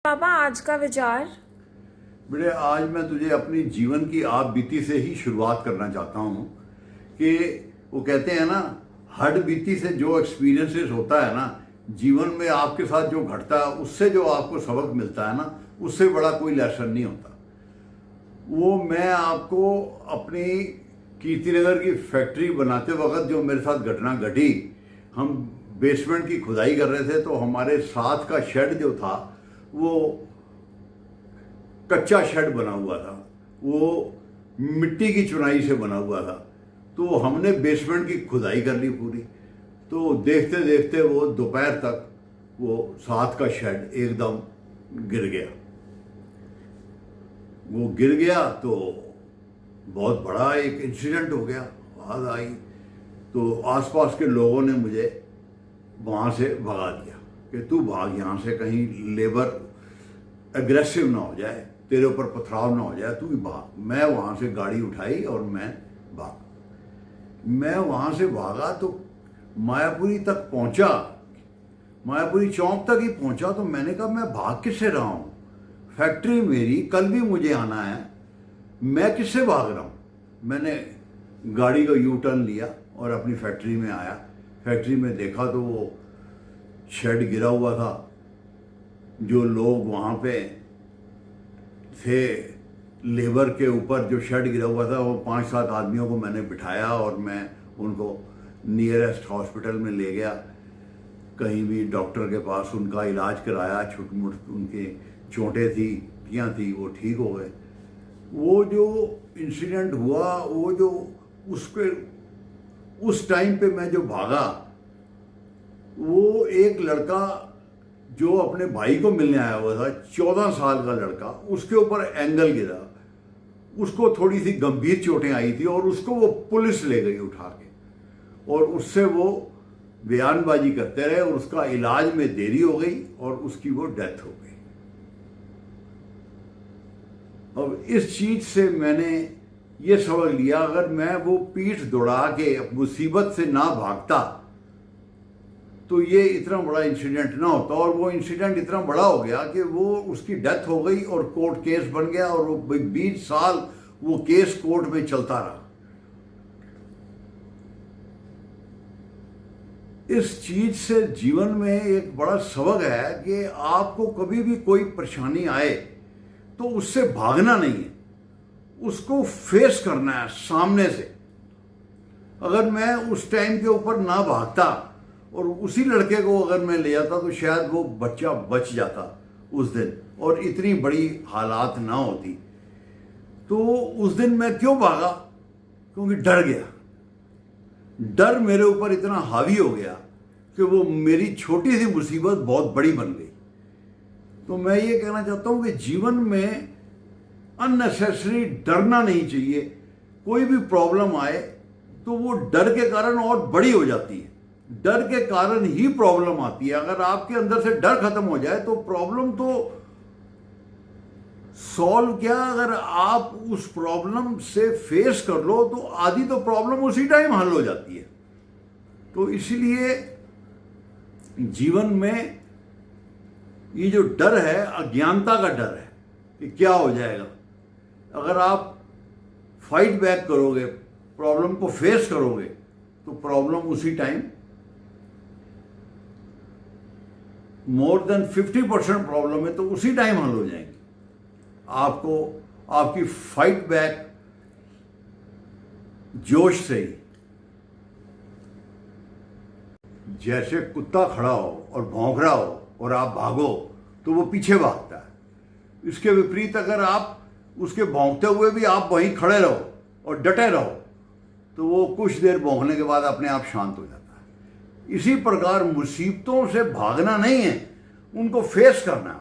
पापा आज का विचार। बेटे, आज मैं तुझे अपनी जीवन की आप बीती से ही शुरुआत करना चाहता हूँ कि वो कहते हैं ना, हड बीती से जो एक्सपीरियंसेस होता है ना जीवन में, आपके साथ जो घटता है उससे जो आपको सबक मिलता है ना, उससे बड़ा कोई लेसन नहीं होता। वो मैं आपको अपनी कीर्तिनगर की फैक्ट्री बनाते वक्त जो मेरे साथ घटना घटी, हम बेसमेंट की खुदाई कर रहे थे तो हमारे साथ का शेड जो था वो कच्चा शेड बना हुआ था, वो मिट्टी की चुनाई से बना हुआ था। तो हमने बेसमेंट की खुदाई कर ली पूरी। तो देखते देखते वो दोपहर तक वो साथ का शेड एकदम गिर गया। वो गिर गया तो बहुत बड़ा एक इंसिडेंट हो गया। आवाज़ आई तो आसपास के लोगों ने मुझे वहाँ से भगा दिया कि तू भाग यहाँ से, कहीं लेबर एग्रेसिव ना हो जाए, तेरे ऊपर पथराव ना हो जाए, तू ही भाग। मैं वहाँ से गाड़ी उठाई और मैं वहाँ से भागा तो मायापुरी तक पहुँचा, मायापुरी चौक तक ही पहुँचा। तो मैंने कहा मैं भाग किससे रहा हूँ, फैक्ट्री मेरी, कल भी मुझे आना है, मैं किससे भाग रहा हूँ। मैंने गाड़ी का यू टर्न लिया और अपनी फैक्ट्री में आया। फैक्ट्री में देखा तो वो शेड गिरा हुआ था। जो लोग वहाँ पे थे, लेबर के ऊपर जो शेड गिरा हुआ था, वो 5-7 आदमियों को मैंने बिठाया और मैं उनको नियरेस्ट हॉस्पिटल में ले गया। कहीं भी डॉक्टर के पास उनका इलाज कराया, छोटी मोटी उनकी चोटें थी, पियाँ थी, वो ठीक हो गए। वो जो इंसिडेंट हुआ, वो जो उसके उस टाइम पे मैं जो भागा, वो एक लड़का जो अपने भाई को मिलने आया हुआ था, 14 साल का लड़का, उसके ऊपर एंगल गिरा, उसको थोड़ी सी गंभीर चोटें आई थी और उसको वो पुलिस ले गई उठा के, और उससे वो बयानबाजी करते रहे और उसका इलाज में देरी हो गई और उसकी वो डेथ हो गई। अब इस चीज से मैंने ये सबक लिया, अगर मैं वो पीठ दौड़ा के मुसीबत से ना भागता तो ये इतना बड़ा इंसिडेंट ना होता। और वो इंसिडेंट इतना बड़ा हो गया कि वो उसकी डेथ हो गई और कोर्ट केस बन गया और वो 20 साल वो केस कोर्ट में चलता रहा। इस चीज से जीवन में एक बड़ा सबक है कि आपको कभी भी कोई परेशानी आए तो उससे भागना नहीं है, उसको फेस करना है सामने से। अगर मैं उस टाइम के ऊपर ना भागता और उसी लड़के को अगर मैं ले जाता तो शायद वो बच्चा बच जाता उस दिन और इतनी बड़ी हालात ना होती। तो उस दिन मैं क्यों भागा? क्योंकि डर गया। डर मेरे ऊपर इतना हावी हो गया कि वो मेरी छोटी सी मुसीबत बहुत बड़ी बन गई। तो मैं ये कहना चाहता हूँ कि जीवन में अननेसेसरी डरना नहीं चाहिए। कोई भी प्रॉब्लम आए तो वो डर के कारण और बड़ी हो जाती है, डर के कारण ही प्रॉब्लम आती है। अगर आपके अंदर से डर खत्म हो जाए तो प्रॉब्लम तो सॉल्व क्या, अगर आप उस प्रॉब्लम से फेस कर लो तो आधी तो प्रॉब्लम उसी टाइम हल हो जाती है। तो इसलिए जीवन में ये जो डर है, अज्ञानता का डर है कि क्या हो जाएगा। अगर आप फाइट बैक करोगे, प्रॉब्लम को फेस करोगे, तो प्रॉब्लम उसी टाइम, मोर देन 50% प्रॉब्लम है तो उसी टाइम हल हो जाएंगी। आपको आपकी फाइट बैक जोश से ही, जैसे कुत्ता खड़ा हो और भौंक रहा हो और आप भागो तो वो पीछे भागता है। इसके विपरीत अगर आप उसके भौंकते हुए भी आप वहीं खड़े रहो और डटे रहो तो वो कुछ देर भौंकने के बाद अपने आप शांत हो जाता है। इसी प्रकार मुसीबतों से भागना नहीं है, उनको फेस करना है।